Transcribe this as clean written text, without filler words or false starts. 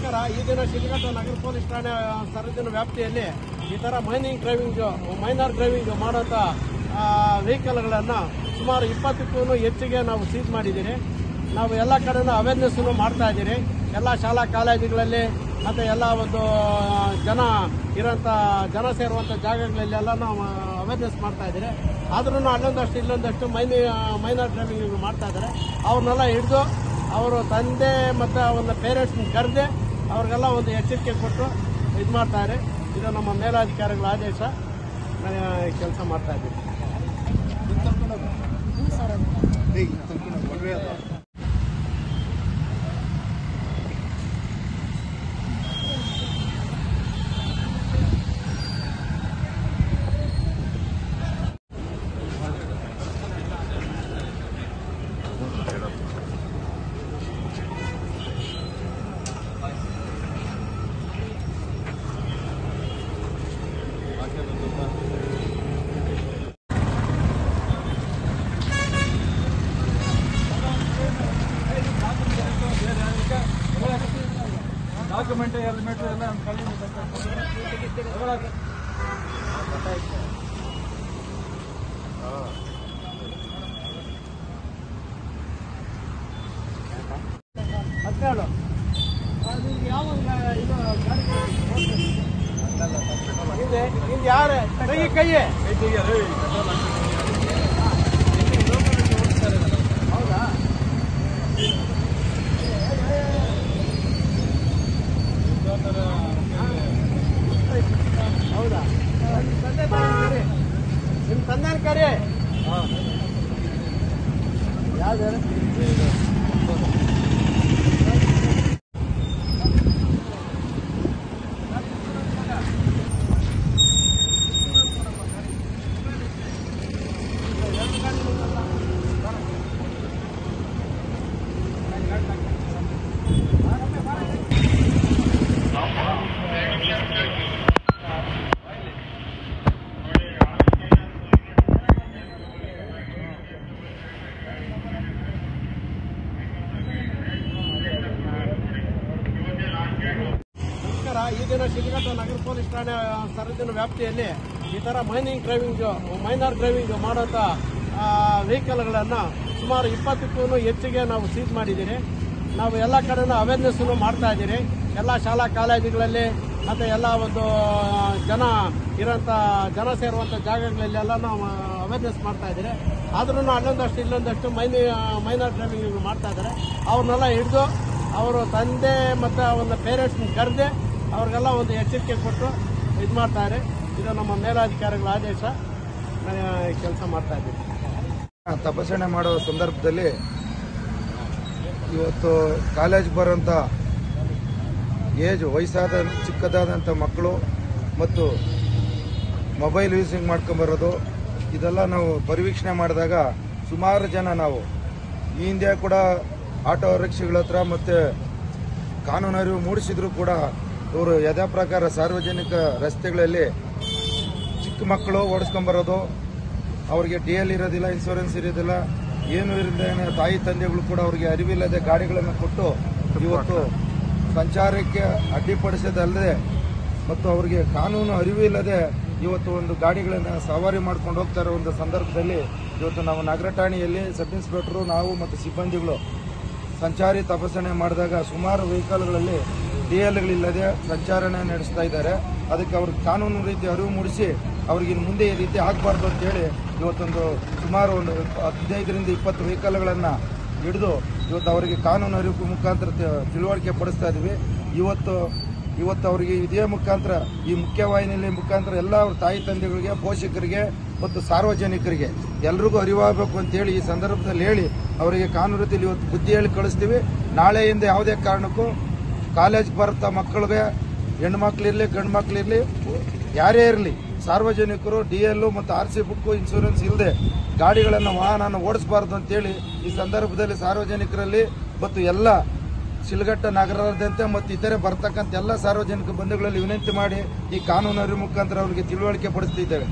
ನಮಸ್ಕಾರ. ಈ ದಿನ ಶಿಡ್ಲಘಟ್ಟ ನಗರ ಪೊಲೀಸ್ ಠಾಣೆ ಸರದಿನ ವ್ಯಾಪ್ತಿಯಲ್ಲಿ ಈ ತರ ಮೈನರ್ ಡ್ರೈವಿಂಗ್ ಮಾಡುವಂತ ವೆಹಿಕಲ್ಗಳನ್ನು ಸುಮಾರು 20ಕ್ಕೂ ಹೆಚ್ಚಿಗೆ ನಾವು ಸೀಸ್ ಮಾಡಿದ್ದೀರಿ. ನಾವು ಎಲ್ಲ ಕಡೆನೂ ಅವೇರ್ನೆಸ್ ಮಾಡ್ತಾ ಇದ್ದೀರಿ. ಎಲ್ಲ ಶಾಲಾ ಕಾಲೇಜುಗಳಲ್ಲಿ ಮತ್ತು ಎಲ್ಲ ಒಂದು ಜನ ಸೇರುವಂಥ ಜಾಗಗಳಲ್ಲೆಲ್ಲ ನಾವು ಅವೇರ್ನೆಸ್ ಮಾಡ್ತಾ ಇದ್ದೀರಿ. ಆದ್ರೂ ಅಲ್ಲೊಂದಷ್ಟು ಇಲ್ಲೊಂದಷ್ಟು ಮೈನರ್ ಡ್ರೈವಿಂಗ್ ಮಾಡ್ತಾ ಇದ್ದಾರೆ. ಅವ್ರನ್ನೆಲ್ಲ ಹಿಡಿದು ಅವರು ತಂದೆ ಮತ್ತು ಅವನ ಪೇರೆಂಟ್ಸ್ನ ಕರೆದೇ ಅವ್ರಿಗೆಲ್ಲ ಒಂದು ಎಚ್ಚರಿಕೆ ಕೊಟ್ಟು ಇದು ಮಾಡ್ತಾರೆ. ಇದು ನಮ್ಮ ಮೇಲಾಧಿಕಾರಿಗಳ ಆದೇಶ. ಕೆಲಸ ಮಾಡ್ತಾ ಇದ್ದೀವಿ. ಡಾಕ್ಯುಮೆಂಟ್ ಹೆಲ್ಮೆಟ್ ಎಲ್ಲ ಯಾರೇ ಕೈ ಹೌದಾ? ಹೌದಾ? ನಿಮ್ಮ ತಂದೆ ಕರಿ ಯಾವ್ದು? ಈ ದಿನ ಶಿಡ್ಲಘಟ್ಟ ನಗರ ಪೊಲೀಸ್ ಠಾಣೆ ಸರದಿನ ವ್ಯಾಪ್ತಿಯಲ್ಲಿ ಈ ತರ ಮೈನರ್ ಡ್ರೈವಿಂಗ್ ಮಾಡುವಂತ ವೆಹಿಕಲ್ಗಳನ್ನು ಸುಮಾರು 20ಕ್ಕೂ ಹೆಚ್ಚಿಗೆ ನಾವು ಸೀಸ್ ಮಾಡಿದ್ದೀರಿ. ನಾವು ಎಲ್ಲ ಕಡೆನೂ ಅವೇರ್ನೆಸ್ ಮಾಡ್ತಾ ಇದ್ದೀರಿ. ಎಲ್ಲ ಶಾಲಾ ಕಾಲೇಜುಗಳಲ್ಲಿ ಮತ್ತು ಎಲ್ಲ ಒಂದು ಜನ ಸೇರುವಂಥ ಜಾಗಗಳಲ್ಲೆಲ್ಲ ನಾವು ಅವೇರ್ನೆಸ್ ಮಾಡ್ತಾ ಇದ್ದೀರಿ. ಆದ್ರೂ ಅಲ್ಲೊಂದಷ್ಟು ಇಲ್ಲೊಂದಷ್ಟು ಮೈನರ್ ಡ್ರೈವಿಂಗ್ ಮಾಡ್ತಾ ಇದ್ದಾರೆ. ಅವ್ರನ್ನೆಲ್ಲ ಹಿಡಿದು ಅವರು ತಂದೆ ಮತ್ತು ಅವನ ಪೇರೆಂಟ್ಸ್ನ ಕರೆದೇ ಅವ್ರಿಗೆಲ್ಲ ಒಂದು ಎಚ್ಚರಿಕೆ ಕೊಟ್ಟು ಇದು ಮಾಡ್ತಾರೆ. ಇದು ನಮ್ಮ ಮೇಲಾಧಿಕಾರಿಗಳ ಆದೇಶ. ಕೆಲಸ ಮಾಡ್ತಾ ಇದ್ದೀವಿ. ತಪಾಸಣೆ ಮಾಡೋ ಸಂದರ್ಭದಲ್ಲಿ ಇವತ್ತು ಕಾಲೇಜ್ ಬರೋಂಥ ಚಿಕ್ಕದಾದಂಥ ಮಕ್ಕಳು ಮತ್ತು ಮೊಬೈಲ್ ಯೂಸಿಂಗ್ ಮಾಡ್ಕೊಂಬರೋದು ಇದೆಲ್ಲ ನಾವು ಪರಿವೀಕ್ಷಣೆ ಮಾಡಿದಾಗ ಸುಮಾರು ಜನ ನಾವು ಈ ಹಿಂದೆ ಕೂಡ ಆಟೋ ರಿಕ್ಷಾಗಳ ಹತ್ರ ಮತ್ತು ಕಾನೂನು ಅರಿವು ಮೂಡಿಸಿದ್ರು ಕೂಡ ಇವರು ಯಥಾ ಪ್ರಕಾರ ಸಾರ್ವಜನಿಕ ರಸ್ತೆಗಳಲ್ಲಿ ಚಿಕ್ಕ ಮಕ್ಕಳು ಓಡಿಸ್ಕೊಂಬರೋದು, ಅವ್ರಿಗೆ DL ಇರೋದಿಲ್ಲ, ಇನ್ಶೂರೆನ್ಸ್ ಇರೋದಿಲ್ಲ, ಏನು ಇರದೇ ತಾಯಿ ತಂದೆಗಳು ಕೂಡ ಅವರಿಗೆ ಅರಿವಿಲ್ಲದೆ ಗಾಡಿಗಳನ್ನು ಕೊಟ್ಟು ಇವತ್ತು ಸಂಚಾರಕ್ಕೆ ಅಡ್ಡಿಪಡಿಸೋದಲ್ಲದೆ ಮತ್ತು ಅವರಿಗೆ ಕಾನೂನು ಅರಿವಿಲ್ಲದೆ ಇವತ್ತು ಒಂದು ಗಾಡಿಗಳನ್ನು ಸವಾರಿ ಮಾಡ್ಕೊಂಡು ಹೋಗ್ತಾ ಇರೋ ಒಂದು ಸಂದರ್ಭದಲ್ಲಿ ಇವತ್ತು ನಾವು ನಗರ ಠಾಣೆಯಲ್ಲಿ ಸಬ್ ಇನ್ಸ್ಪೆಕ್ಟರು ನಾವು ಮತ್ತು ಸಿಬ್ಬಂದಿಗಳು ಸಂಚಾರಿ ತಪಾಸಣೆ ಮಾಡಿದಾಗ ಸುಮಾರು ವೆಹಿಕಲ್ಗಳಲ್ಲಿ DLಗಳಿಲ್ಲದೆ ಸಂಚಾರನೆ ನಡೆಸ್ತಾ ಇದ್ದಾರೆ. ಅದಕ್ಕೆ ಅವ್ರಿಗೆ ಕಾನೂನು ರೀತಿ ಅರಿವು ಮೂಡಿಸಿ ಅವ್ರಿಗೆ ಮುಂದೆ ಈ ರೀತಿ ಆಗಬಾರ್ದು ಅಂತೇಳಿ ಇವತ್ತೊಂದು ಸುಮಾರು ಒಂದು 15ರಿಂದ 20 ವೆಹಿಕಲ್ಗಳನ್ನು ಹಿಡಿದು ಇವತ್ತು ಅವರಿಗೆ ಕಾನೂನು ಅರಿವು ಮುಖಾಂತರ ತಿಳುವಳಿಕೆ ಪಡಿಸ್ತಾ ಇದ್ದೀವಿ. ಇವತ್ತು ಅವರಿಗೆ ಇದೇ ಮುಖಾಂತರ ಈ ಮುಖ್ಯವಾಹಿನಿಯಲ್ಲಿ ಮುಖಾಂತರ ಎಲ್ಲ ಅವ್ರ ತಾಯಿ ತಂದೆಗಳಿಗೆ, ಪೋಷಕರಿಗೆ ಮತ್ತು ಸಾರ್ವಜನಿಕರಿಗೆ ಎಲ್ರಿಗೂ ಅರಿವಾಗಬೇಕು ಅಂತೇಳಿ ಈ ಸಂದರ್ಭದಲ್ಲಿ ಹೇಳಿ ಅವರಿಗೆ ಕಾನೂನು ರೀತಿಯಲ್ಲಿ ಇವತ್ತು ಬುದ್ಧಿ ಹೇಳಿ ಕಳಿಸ್ತೀವಿ. ನಾಳೆಯಿಂದ ಯಾವುದೇ ಕಾರಣಕ್ಕೂ ಕಾಲೇಜ್ ಬರ್ತಾ ಮಕ್ಕಳಿಗೆ ಹೆಣ್ಣು ಮಕ್ಕಳಿರಲಿ ಗಂಡು ಮಕ್ಕಳಿರಲಿ ಯಾರೇ ಇರಲಿ ಸಾರ್ವಜನಿಕರು DL ಮತ್ತು RC ಬುಕ್ ಇನ್ಶೂರೆನ್ಸ್ ಇಲ್ಲದೆ ವಾಹನ ಓಡಿಸಬಾರ್ದು ಅಂತೇಳಿ ಈ ಸಂದರ್ಭದಲ್ಲಿ ಸಾರ್ವಜನಿಕರಲ್ಲಿ ಮತ್ತು ಎಲ್ಲ ಶಿಡ್ಲಘಟ್ಟ ನಗರದಂತೆ ಮತ್ತು ಇತರೆ ಬರ್ತಕ್ಕಂಥ ಎಲ್ಲ ಸಾರ್ವಜನಿಕ ಬಂಧುಗಳಲ್ಲಿ ವಿನಂತಿ ಮಾಡಿ ಈ ಕಾನೂನು ಅರಿವು ಮುಖಾಂತರ ಅವರಿಗೆ ತಿಳುವಳಿಕೆ ಪಡಿಸ್ತಿದ್ದೇವೆ.